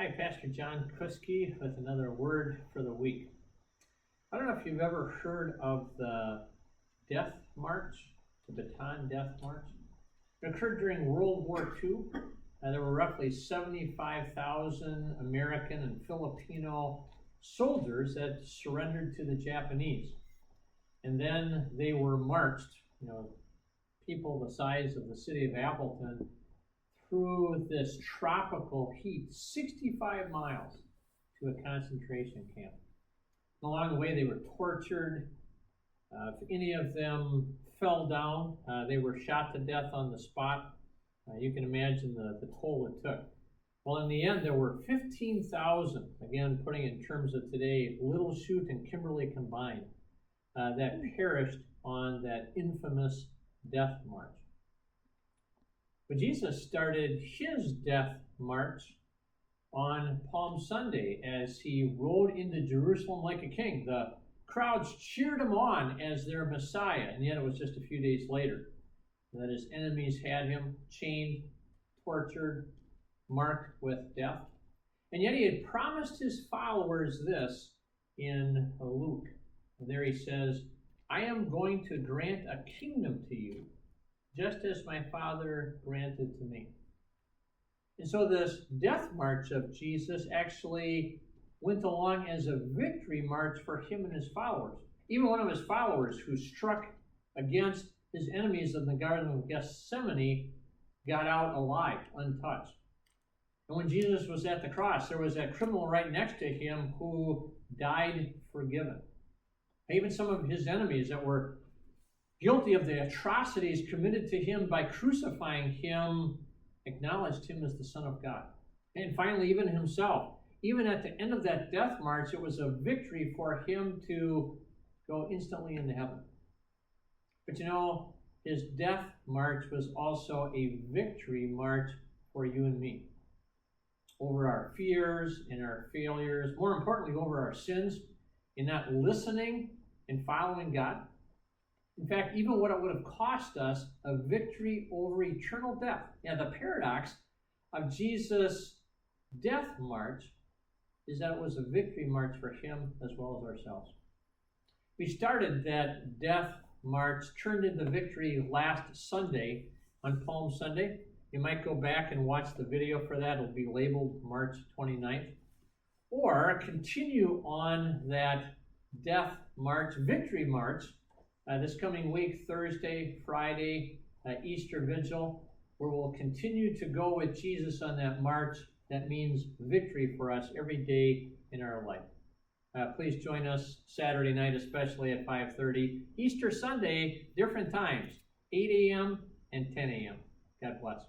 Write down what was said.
Hi, Pastor John Kuski with another word for the week. I don't know if you've ever heard of the Death March, the Bataan Death March. It occurred during World War II. There were roughly 75,000 American and Filipino soldiers that surrendered to the Japanese. And then they were marched, people the size of the city of Appleton, through this tropical heat, 65 miles to a concentration camp. Along the way, they were tortured. If any of them fell down, they were shot to death on the spot. You can imagine the toll it took. Well, in the end, there were 15,000, again, putting it in terms of today, Little Chute and Kimberly combined, that perished on that infamous death march. But Jesus started his death march on Palm Sunday as he rode into Jerusalem like a king. The crowds cheered him on as their Messiah, and yet it was just a few days later that his enemies had him chained, tortured, marked with death. And yet he had promised his followers this in Luke. And there he says, I am going to grant a kingdom to you, just as my Father granted to me. And so this death march of Jesus actually went along as a victory march for him and his followers. Even one of his followers who struck against his enemies in the Garden of Gethsemane got out alive, untouched. And when Jesus was at the cross, there was that criminal right next to him who died forgiven. Even some of his enemies that were guilty of the atrocities committed to him by crucifying him acknowledged him as the Son of God. And finally, even himself, even at the end of that death march, it was a victory for him to go instantly into heaven. But his death march was also a victory march for you and me. Over our fears and our failures, more importantly, over our sins in not listening and following God. In fact, even what it would have cost us, a victory over eternal death. The paradox of Jesus' death march is that it was a victory march for him as well as ourselves. We started that death march, turned into victory last Sunday on Palm Sunday. You might go back and watch the video for that. It'll be labeled March 29th. Or continue on that death march, victory march, this coming week, Thursday, Friday, Easter Vigil, where we'll continue to go with Jesus on that march. That means victory for us every day in our life. Please join us Saturday night, especially at 5:30. Easter Sunday, different times, 8 a.m. and 10 a.m. God bless.